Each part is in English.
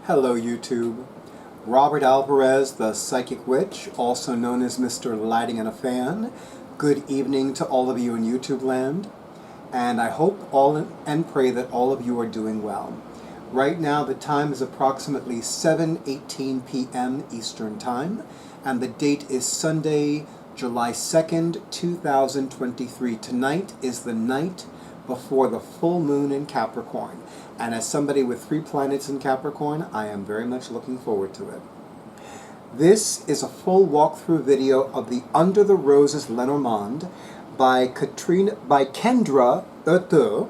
Hello YouTube. Robert Alvarez, the Psychic Witch, also known as Mr. Lighting and a Fan. Good evening to all of you in YouTubeLand. And I hope and pray that all of you are doing well. Right now the time is approximately 7:18 p.m. Eastern Time, and the date is Sunday, July 2nd, 2023. Tonight is the night before the full moon in Capricorn. And as somebody with 3 planets in Capricorn, I am very much looking forward to it. This is a full walkthrough video of the Under the Roses Lenormand by Kendra Hurteau.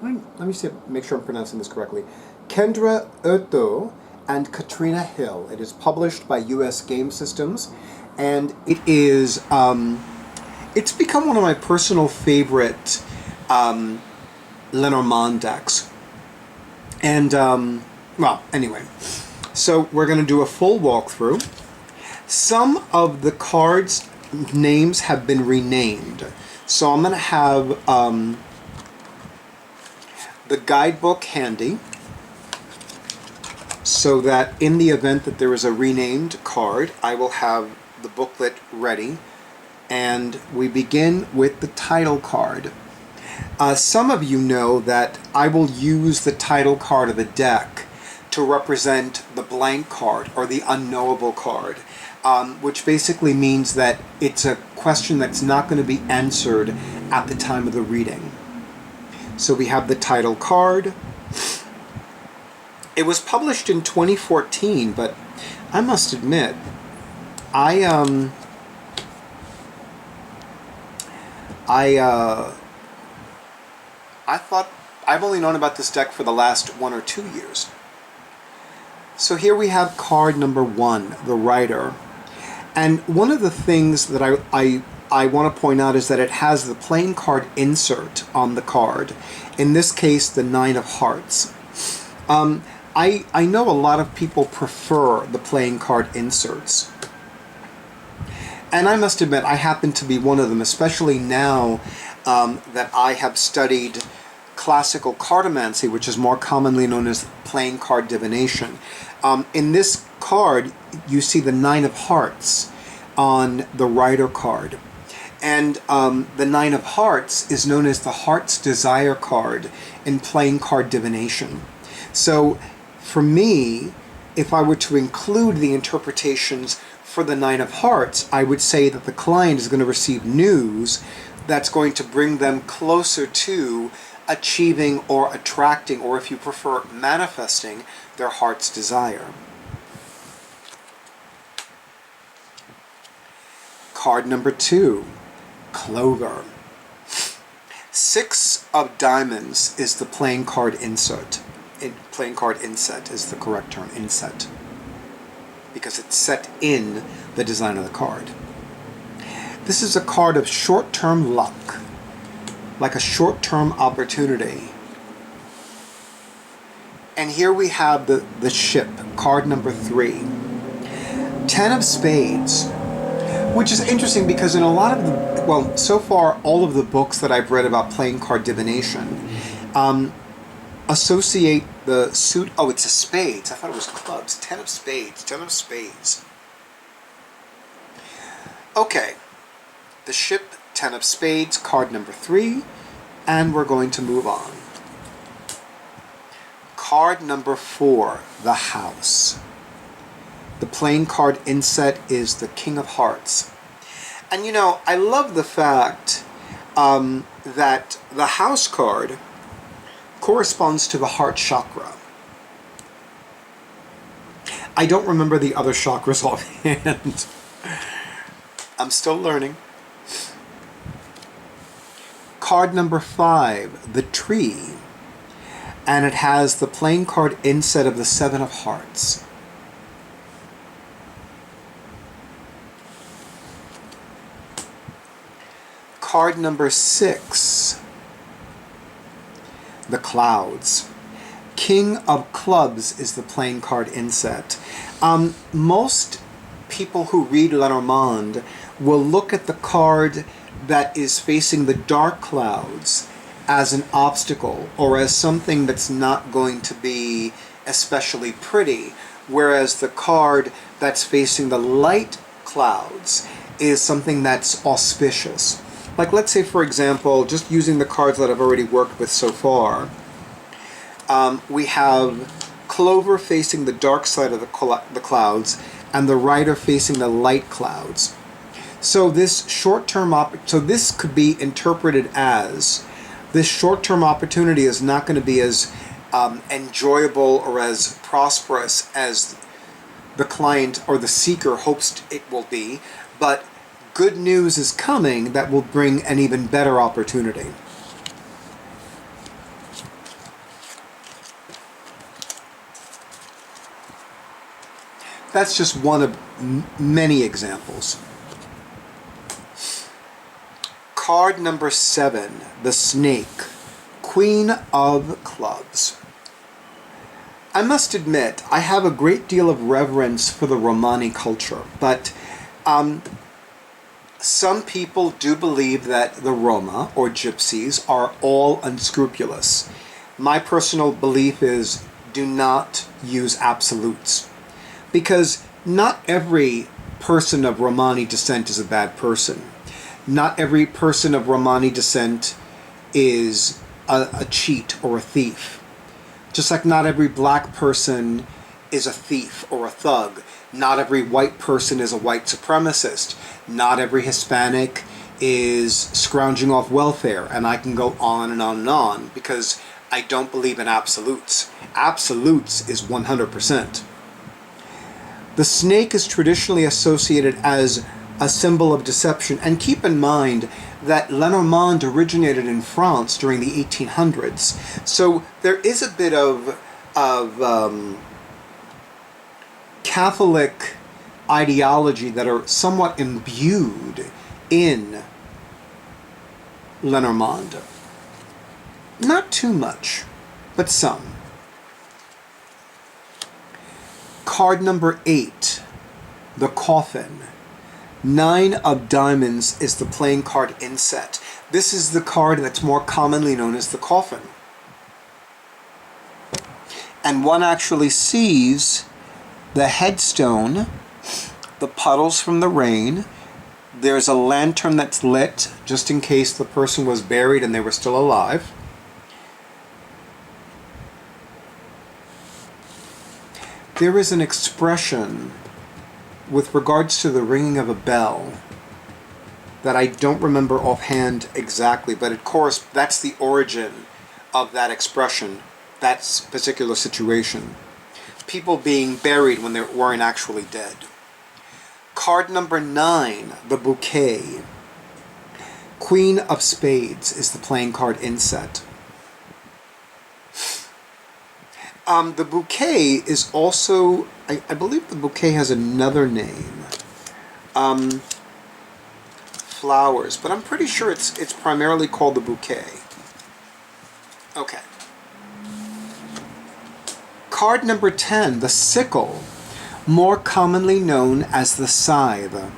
Let me see, make sure I'm pronouncing this correctly. Kendra Hurteau and Katrina Hill. It is published by US Game Systems, and it is it's become one of my personal favorite Lenormand decks. And, well, anyway, so we're going to do a full walkthrough. Some of the cards' names have been renamed. So I'm going to have the guidebook handy, so that in the event that there is a renamed card, I will have the booklet ready. And we begin with the title card. Some of you know that I will use the title card of the deck to represent the blank card or the unknowable card, which basically means that it's a question that's not going to be answered at the time of the reading. So we have the title card. It was published in 2014, but I must admit, I thought I've only known about this deck for the last 1 or 2 years. So here we have card number 1, the Rider. And one of the things that I want to point out is that it has the playing card insert on the card. In this case, the 9 of Hearts. I know a lot of people prefer the playing card inserts. And I must admit, I happen to be one of them, especially now that I have studied classical cartomancy, which is more commonly known as playing card divination. In this card, you see the 9 of Hearts on the Rider card. And the 9 of Hearts is known as the Heart's Desire card in playing card divination. So for me, if I were to include the interpretations for the 9 of Hearts, I would say that the client is going to receive news that's going to bring them closer to achieving or attracting, or if you prefer, manifesting their heart's desire. Card number 2, Clover. 6 of Diamonds is the playing card insert. Playing card inset is the correct term, inset, because it's set in the design of the card. This is a card of short-term luck, like a short-term opportunity. And here we have the Ship, card number 3. 10 of Spades, which is interesting because in a lot of the, well, so far all of the books that I've read about playing card divination associate the suit, oh, it's a spades. I thought it was clubs. 10 of Spades, 10 of Spades. Okay. The Ship, 10 of Spades, card number 3, and we're going to move on. Card number 4, the House. The playing card inset is the King of Hearts. And you know, I love the fact that the House card corresponds to the Heart Chakra. I don't remember the other chakras offhand. I'm still learning. Card number 5, the Tree, and it has the playing card inset of the 7 of Hearts. Card number 6, the Clouds. King of Clubs is the playing card inset. Most people who read Lenormand will look at the card that is facing the dark clouds as an obstacle or as something that's not going to be especially pretty, whereas the card that's facing the light clouds is something that's auspicious. Like, let's say, for example, just using the cards that I've already worked with so far, we have Clover facing the dark side of the clouds and the Rider facing the light clouds. So this so this could be interpreted as this short-term opportunity is not going to be as enjoyable or as prosperous as the client or the seeker hopes it will be, but good news is coming that will bring an even better opportunity. That's just one of many examples. Card number 7, the Snake, Queen of Clubs. I must admit, I have a great deal of reverence for the Romani culture, but some people do believe that the Roma, or gypsies, are all unscrupulous. My personal belief is do not use absolutes, because not every person of Romani descent is a bad person. Not every person of Romani descent is a cheat or a thief. Just like not every black person is a thief or a thug. Not every white person is a white supremacist. Not every Hispanic is scrounging off welfare. And I can go on and on and on, because I don't believe in absolutes. Absolutes is 100%. The snake is traditionally associated as a symbol of deception. And keep in mind that Lenormand originated in France during the 1800s. So there is a bit of Catholic ideology that are somewhat imbued in Lenormand. Not too much, but some. Card number 8, the Coffin. 9 of Diamonds is the playing card inset. This is the card that's more commonly known as the Coffin. And one actually sees the headstone, the puddles from the rain. There's a lantern that's lit just in case the person was buried and they were still alive. There is an expression with regards to the ringing of a bell that I don't remember offhand exactly, but of course that's the origin of that expression, that particular situation. People being buried when they weren't actually dead. Card number 9, the Bouquet. Queen of Spades is the playing card inset. The bouquet is also, I believe the bouquet has another name. Flowers, but I'm pretty sure it's primarily called the bouquet. Okay. Card number 10, the Sickle, more commonly known as the Scythe.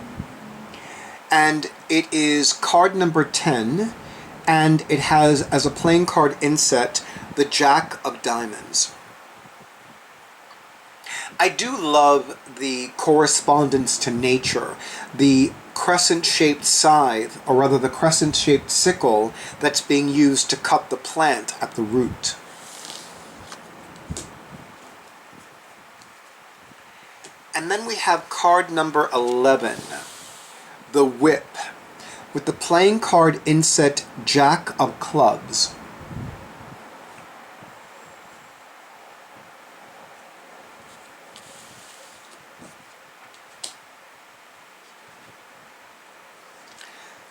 And it is card number 10, and it has as a playing card inset the Jack of Diamonds. I do love the correspondence to nature, the crescent-shaped scythe, or rather the crescent-shaped sickle that's being used to cut the plant at the root. And then we have card number 11, the Whip, with the playing card inset Jack of Clubs.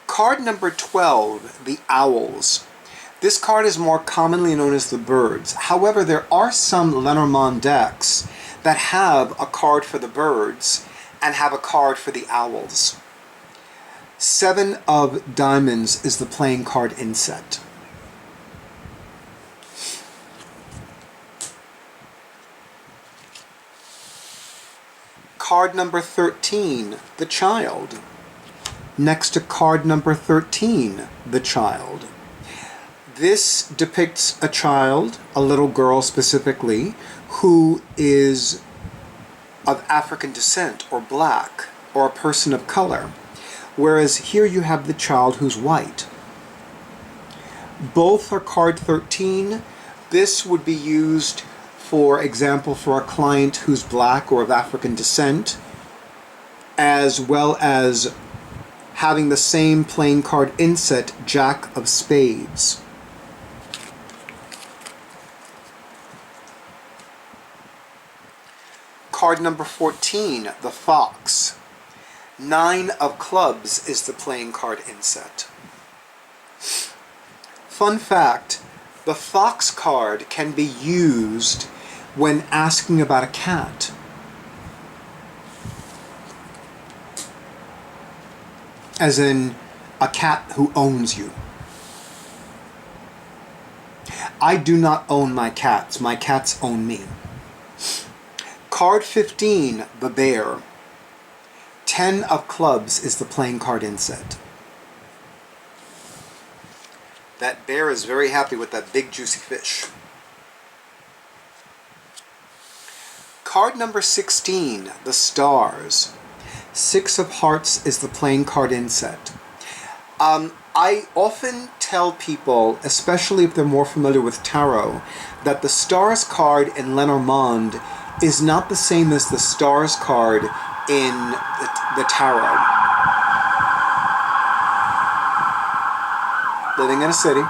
Card number 12, the Owls. This card is more commonly known as the Birds. However, there are some Lenormand decks that have a card for the Birds and have a card for the Owls. 7 of Diamonds is the playing card inset. Card number 13, the Child. Next to card number 13, the Child. This depicts a child, a little girl specifically, who is of African descent or black or a person of color. Whereas here you have the child who's white. Both are card 13. This would be used, for example, for a client who's black or of African descent, as well as having the same playing card inset, Jack of Spades. Card number 14, the Fox. 9 of Clubs is the playing card inset. Fun fact, the Fox card can be used when asking about a cat. As in, a cat who owns you. I do not own my cats. My cats own me. Card 15, the Bear. 10 of Clubs is the playing card inset. That bear is very happy with that big juicy fish. Card number 16, the Stars. 6 of Hearts is the playing card inset. I often tell people, especially if they're more familiar with tarot, that the Stars card in Lenormand is not the same as the Stars card in the tarot. Living in a city.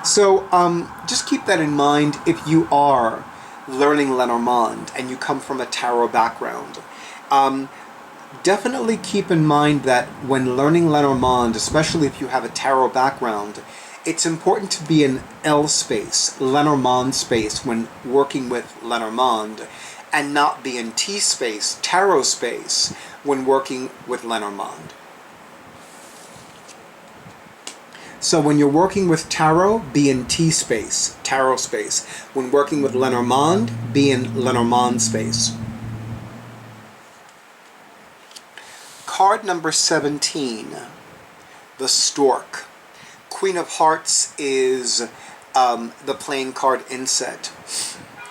So just keep that in mind if you are learning Lenormand and you come from a tarot background. Definitely keep in mind that when learning Lenormand, especially if you have a tarot background, it's important to be in L space, Lenormand space, when working with Lenormand, and not be in T space, tarot space, when working with Lenormand. So when you're working with tarot, be in T space, tarot space. When working with Lenormand, be in Lenormand space. Card number 17, the Stork. Queen of Hearts is the playing card inset.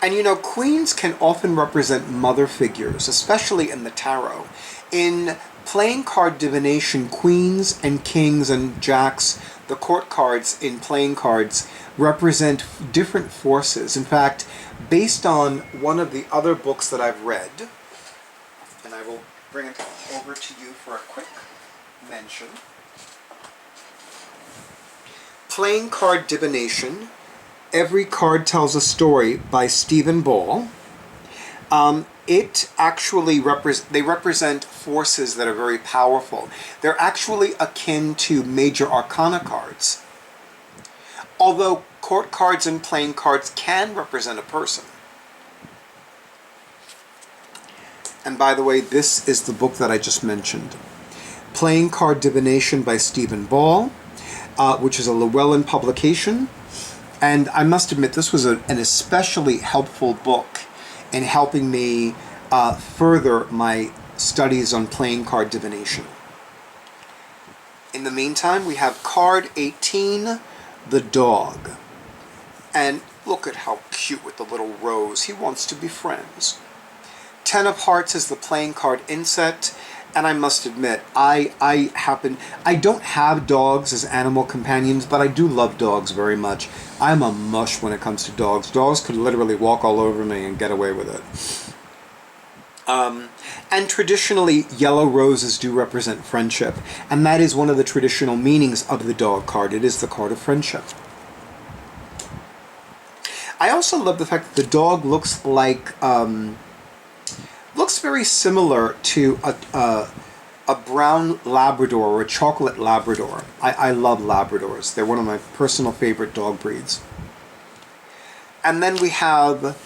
And you know, queens can often represent mother figures, especially in the tarot. In playing card divination, queens and kings and jacks, the court cards in playing cards, represent different forces. In fact, based on one of the other books that I've read, and I will bring it over to you for a quick mention. Playing Card Divination, Every Card Tells a Story by Stephen Ball. It actually represent forces that are very powerful. They're actually akin to major arcana cards. Although court cards and playing cards can represent a person. And by the way, this is the book that I just mentioned. Playing Card Divination by Stephen Ball, which is a Llewellyn publication. And I must admit, this was an especially helpful book in helping me further my studies on playing card divination. In the meantime, we have card 18, the Dog. And look at how cute with the little rose. He wants to be friends. 10 of Hearts is the playing card inset. And I must admit, I don't have dogs as animal companions, but I do love dogs very much. I'm a mush when it comes to dogs. Dogs could literally walk all over me and get away with it. And traditionally, yellow roses do represent friendship. And that is one of the traditional meanings of the dog card. It is the card of friendship. I also love the fact that the dog looks like... looks very similar to a brown Labrador or a chocolate Labrador. I love Labradors. They're one of my personal favorite dog breeds. And then we have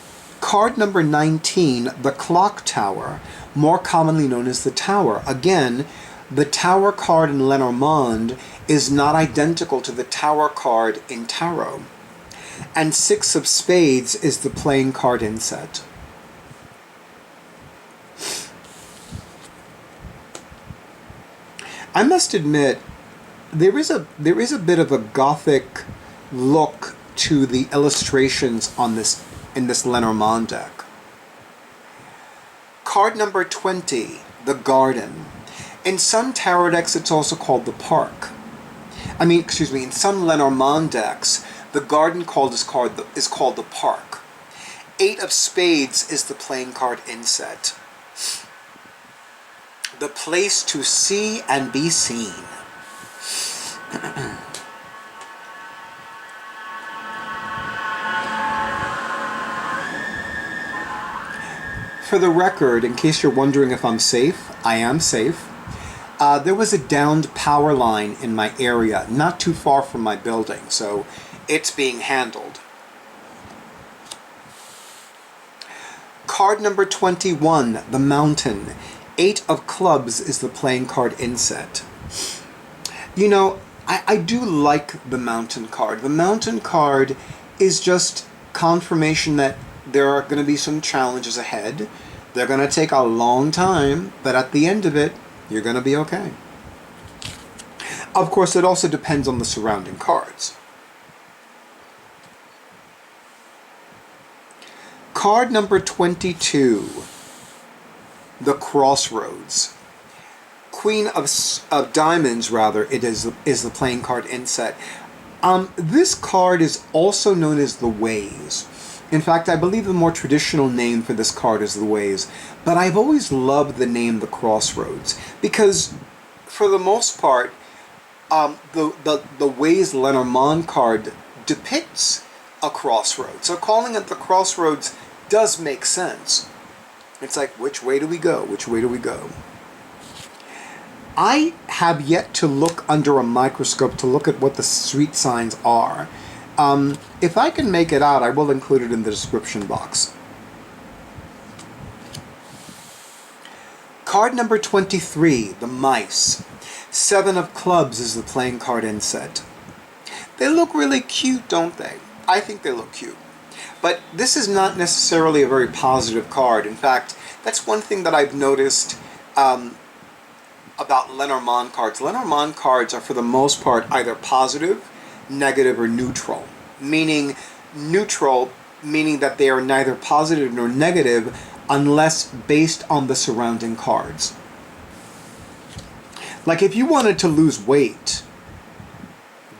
card number 19, the Clock Tower, more commonly known as the Tower. Again, the Tower card in Lenormand is not identical to the Tower card in Tarot. And 6 of Spades is the playing card inset. I must admit, there is a bit of a gothic look to the illustrations on this in this Lenormand deck. Card number 20, the Garden. In some tarot decks, it's also called the Park. In some Lenormand decks, the Garden is called the Park. 8 of Spades is the playing card inset. The place to see and be seen. For the record, in case you're wondering if I'm safe, I am safe. There was a downed power line in my area, not too far from my building, so it's being handled. Card number 21, the Mountain. 8 of Clubs is the playing card inset. You know, I do like the Mountain card. The Mountain card is just confirmation that there are going to be some challenges ahead. They're going to take a long time, but at the end of it, you're going to be okay. Of course, it also depends on the surrounding cards. Card number 22, the Crossroads. Queen of Diamonds, rather, is the playing card inset. This card is also known as the Ways. In fact, I believe the more traditional name for this card is the Ways, but I've always loved the name the Crossroads because, for the most part, the Ways Lenormand card depicts a crossroads. So calling it the Crossroads does make sense. It's like, which way do we go? Which way do we go? I have yet to look under a microscope to look at what the street signs are. If I can make it out, I will include it in the description box. Card number 23, the Mice. 7 of Clubs is the playing card inset. They look really cute, don't they? I think they look cute. But this is not necessarily a very positive card. In fact, that's one thing that I've noticed about Lenormand cards. Lenormand cards are, for the most part, either positive, negative, or neutral. Meaning that they are neither positive nor negative unless based on the surrounding cards. Like if you wanted to lose weight,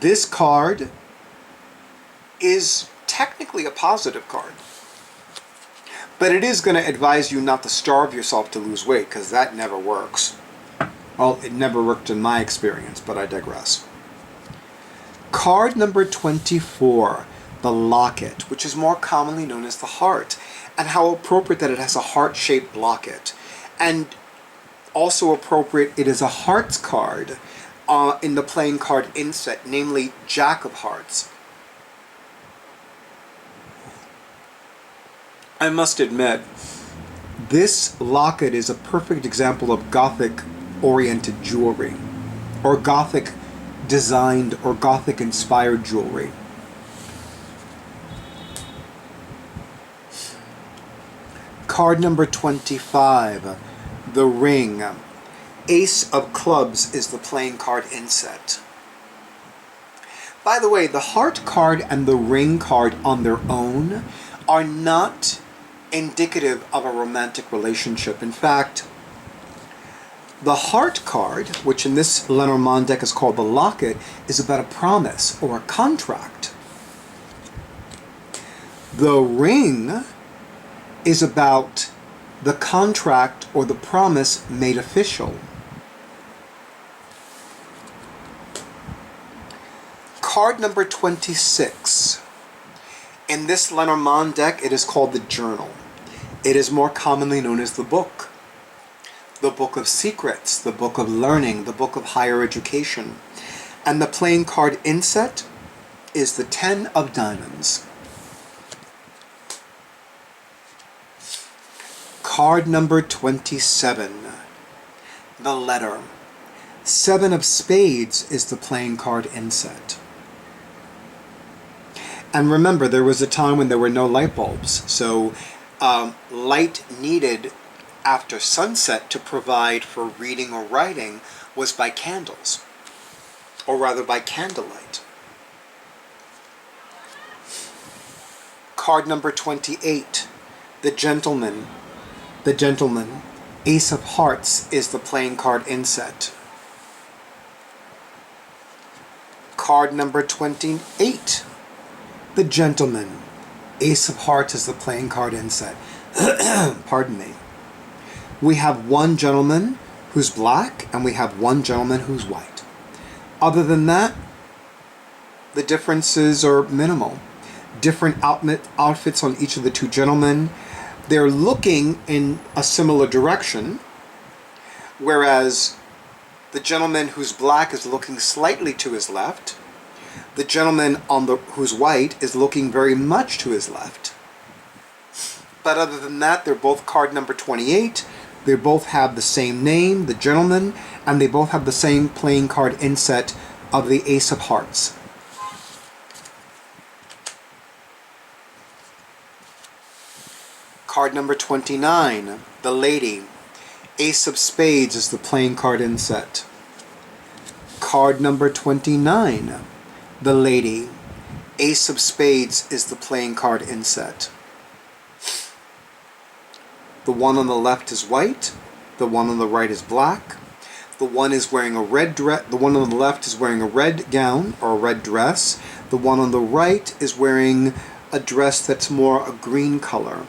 this card is technically a positive card. But it is going to advise you not to starve yourself to lose weight, because that never works. Well, it never worked in my experience, but I digress. Card number 24, the Locket, which is more commonly known as the Heart, and how appropriate that it has a heart-shaped locket. And also appropriate, it is a Hearts card in the playing card inset, namely Jack of Hearts. I must admit, this locket is a perfect example of Gothic-oriented jewelry, or Gothic-designed or Gothic-inspired jewelry. Card number 25, the Ring. Ace of Clubs is the playing card inset. By the way, the Heart card and the Ring card on their own are not indicative of a romantic relationship. In fact, the Heart card, which in this Lenormand deck is called the Locket, is about a promise or a contract. The Ring is about the contract or the promise made official. Card number 26. In this Lenormand deck, it is called the Journal. It is more commonly known as the Book. The Book of Secrets, the Book of Learning, the Book of Higher Education. And the playing card inset is the 10 of Diamonds. Card number 27, the Letter. 7 of Spades is the playing card inset. And remember, there was a time when there were no light bulbs, so light needed after sunset to provide for reading or writing was by candles. or rather by candlelight. Card number 28, the Gentleman. The Gentleman. Ace of Hearts is the playing card inset. Card number 28, the Gentleman. Ace of Hearts is the playing card inset. Pardon me. We have one gentleman who's black, and we have one gentleman who's white. Other than that, the differences are minimal. Different outfits on each of the two gentlemen. They're looking in a similar direction, whereas the gentleman who's black is looking slightly to his left. The gentleman who's white is looking very much to his left. But other than that, they're both card number 28. They both have the same name, the Gentleman, and they both have the same playing card inset of the Ace of Hearts. Card number 29, the Lady. Ace of Spades is the playing card inset. Card number 29, the Lady. Ace of Spades is the playing card inset. The one on the left is white. The one on the right is black. The one is wearing a red dress. The one on the left is wearing a red gown or a red dress. The one on the right is wearing a dress that's more a green color.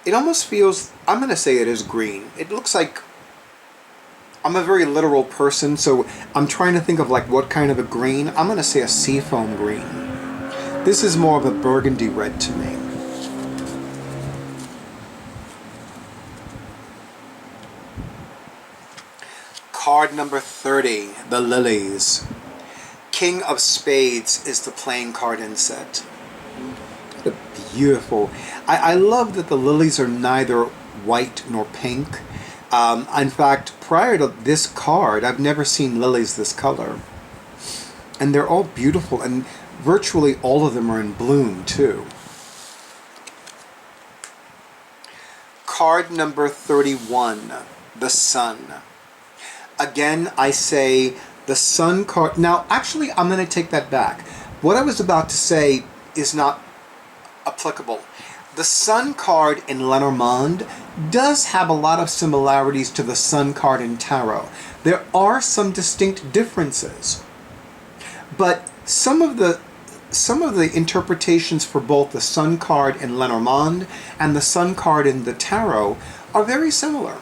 It almost feels, I'm going to say it is green. It looks like, I'm a very literal person, so I'm trying to think of like what kind of a green. I'm going to say a seafoam green. This is more of a burgundy red to me. Card number 30, the Lilies. King of Spades is the playing card inset. Beautiful. I love that the lilies are neither white nor pink. In fact, prior to this card, I've never seen lilies this color. And they're all beautiful, and virtually all of them are in bloom, too. Card number 31, the Sun. Again, I say the Sun card. Now, actually, I'm going to take that back. What I was about to say is not applicable. The Sun card in Lenormand does have a lot of similarities to the Sun card in Tarot. There are some distinct differences, but some of the interpretations for both the Sun card in Lenormand and the Sun card in the Tarot are very similar.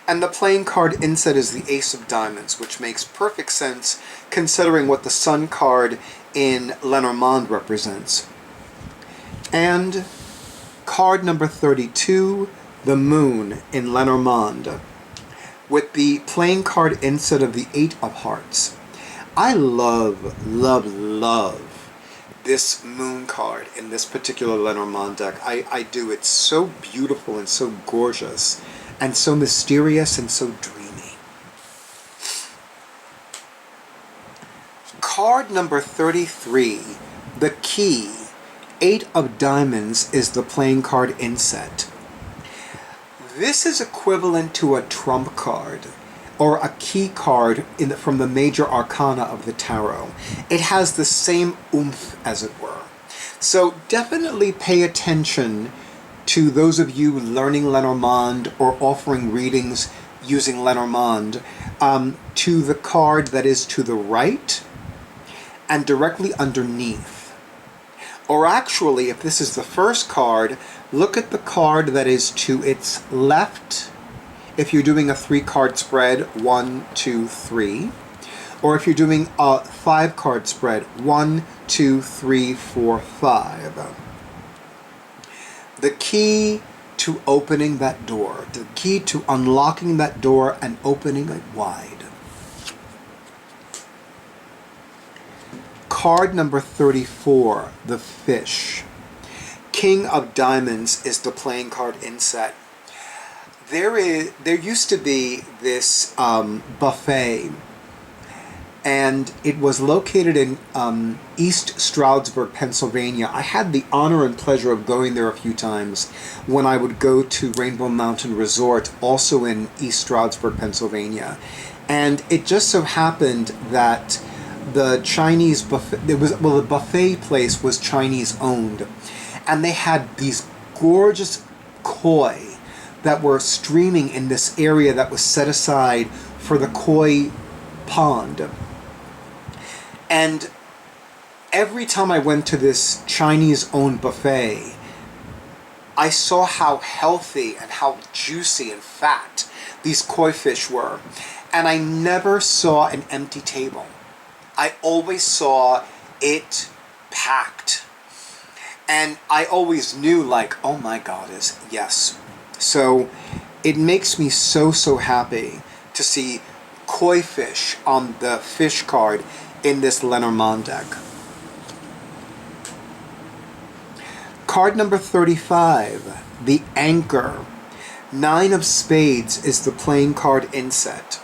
And the playing card inset is the Ace of Diamonds, which makes perfect sense considering what the Sun card in Lenormand represents. And card number 32, the Moon in Lenormand, with the playing card inset of the Eight of Hearts. I love, love, love this Moon card in this particular Lenormand deck. I do. It's so beautiful and so gorgeous and so mysterious and so dreamy. Card number 33, the Key. Eight of Diamonds is the playing card inset. This is equivalent to a trump card or a key card from the major arcana of the tarot. It has the same oomph, as it were. So definitely pay attention to those of you learning Lenormand or offering readings using Lenormand to the card that is to the right and directly underneath. Or actually, if this is the first card, look at the card that is to its left if you're doing a 3-card spread, 1, 2, 3. Or if you're doing a 5-card spread, 1, 2, 3, 4, 5. The key to opening that door, the key to unlocking that door and opening it wide. Card number 34, the Fish. King of Diamonds is the playing card inset. There used to be this buffet, and it was located in East Stroudsburg, Pennsylvania. I had the honor and pleasure of going there a few times when I would go to Rainbow Mountain Resort, also in East Stroudsburg, Pennsylvania. And it just so happened that the Chinese buffet, the buffet place was Chinese owned. And they had these gorgeous koi that were streaming in this area that was set aside for the koi pond. And every time I went to this Chinese-owned buffet, I saw how healthy and how juicy and fat these koi fish were. And I never saw an empty table. I always saw it packed. And I always knew, like, oh my goddess, yes. So it makes me so, so happy to see koi fish on the fish card in this Lenormand deck. Card number 35, the Anchor. 9 of Spades is the playing card inset.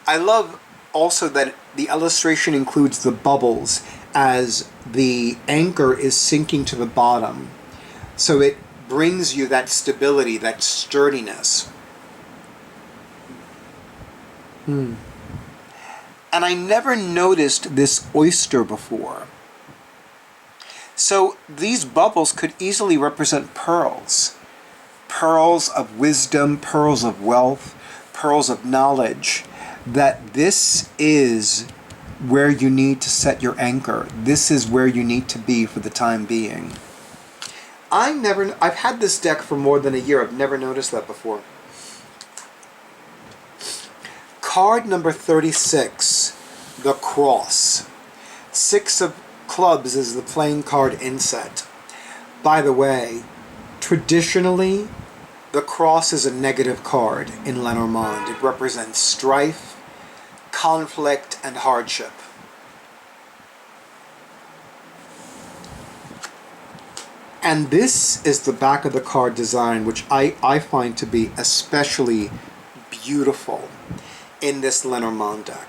I love also that the illustration includes the bubbles as the anchor is sinking to the bottom. So it brings you that stability, that sturdiness. And I never noticed this oyster before. So these bubbles could easily represent pearls. Pearls of wisdom, pearls of wealth, pearls of knowledge. That this is where you need to set your anchor. This is where you need to be for the time being. I've had this deck for more than a year. I've never noticed that before. Card number 36, the Cross. 6 of Clubs is the playing card inset. By the way, traditionally, the Cross is a negative card in Lenormand. It represents strife, conflict, and hardship. And this is the back of the card design, which I find to be especially beautiful in this Lenormand deck.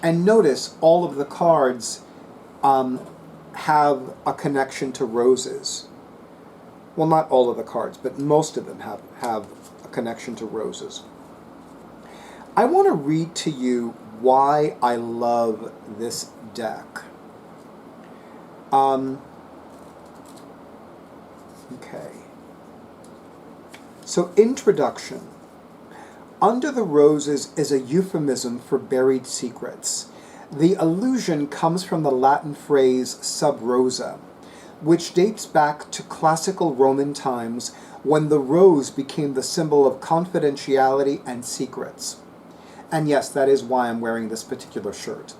And notice all of the cards have a connection to roses. Well, not all of the cards, but most of them have a connection to roses. I want to read to you why I love this deck. Okay. So, introduction. Under the Roses is a euphemism for buried secrets. The allusion comes from the Latin phrase sub rosa, which dates back to classical Roman times when the rose became the symbol of confidentiality and secrets. And yes, that is why I'm wearing this particular shirt.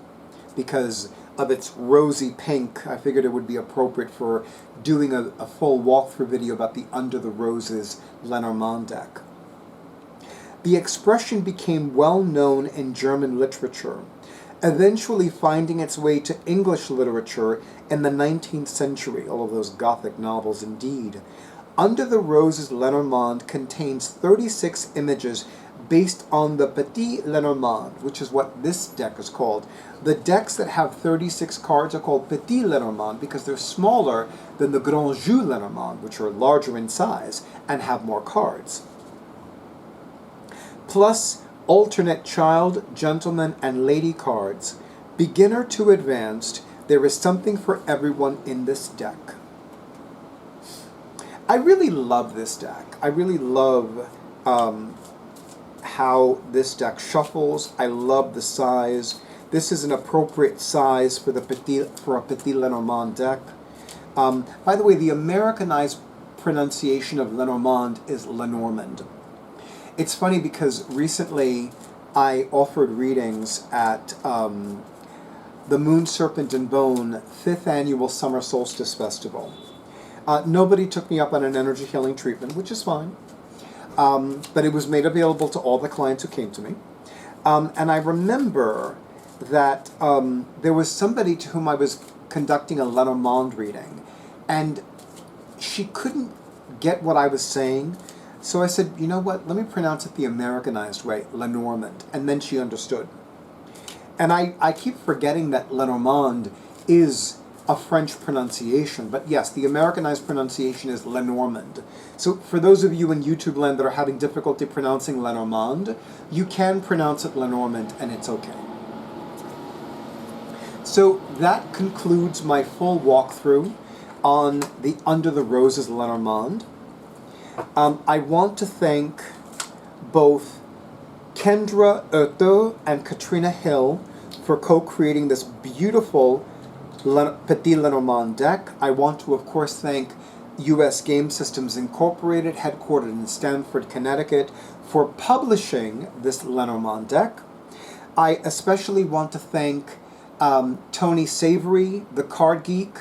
Because of its rosy pink, I figured it would be appropriate for doing a full walkthrough video about the Under the Roses Lenormand deck. The expression became well known in German literature, eventually finding its way to English literature in the 19th century, all of those Gothic novels indeed. Under the Roses Lenormand contains 36 images based on the Petit Lenormand, which is what this deck is called. The decks that have 36 cards are called Petit Lenormand because they're smaller than the Grand Jeu Lenormand, which are larger in size and have more cards. Plus alternate child, gentleman, and lady cards. Beginner to advanced, there is something for everyone in this deck. I really love this deck. I really love how this deck shuffles. I love the size. This is an appropriate size for a Petit Lenormand deck. By the way, the Americanized pronunciation of Lenormand is Lenormand. It's funny because recently I offered readings at the Moon, Serpent, and Bone 5th Annual Summer Solstice Festival. Nobody took me up on an energy healing treatment, which is fine. But it was made available to all the clients who came to me. And I remember that there was somebody to whom I was conducting a Lenormand reading, and she couldn't get what I was saying. So I said, you know what, let me pronounce it the Americanized way, Lenormand. And then she understood. And I keep forgetting that Lenormand is a French pronunciation, but yes, the Americanized pronunciation is Lenormand. So for those of you in YouTube land that are having difficulty pronouncing Lenormand, you can pronounce it Lenormand and it's okay. So that concludes my full walkthrough on the Under the Roses Lenormand. I want to thank both Kendra Hurteau and Katrina Hill for co-creating this beautiful Petit Lenormand deck. I want to, of course, thank U.S. Game Systems Incorporated, headquartered in Stamford, Connecticut, for publishing this Lenormand deck. I especially want to thank Tony Savory, the Card Geek,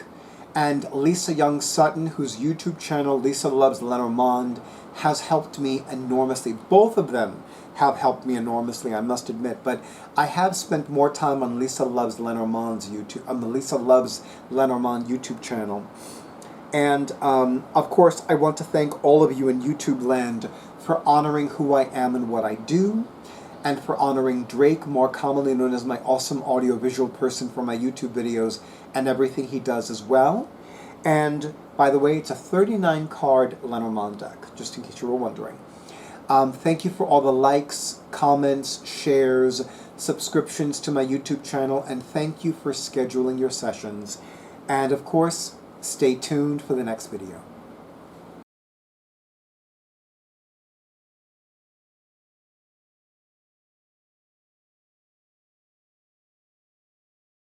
and Lisa Young Sutton, whose YouTube channel, Lisa Loves Lenormand, has helped me enormously. Both of them have helped me enormously, I must admit, but I have spent more time on Lisa Loves Lenormand's YouTube, on the Lisa Loves Lenormand YouTube channel. And of course, I want to thank all of you in YouTube land for honoring who I am and what I do, and for honoring Drake, more commonly known as my awesome audiovisual person for my YouTube videos and everything he does as well. And by the way, it's a 39 card Lenormand deck, just in case you were wondering. Thank you for all the likes, comments, shares, subscriptions to my YouTube channel, and thank you for scheduling your sessions. And of course, stay tuned for the next video.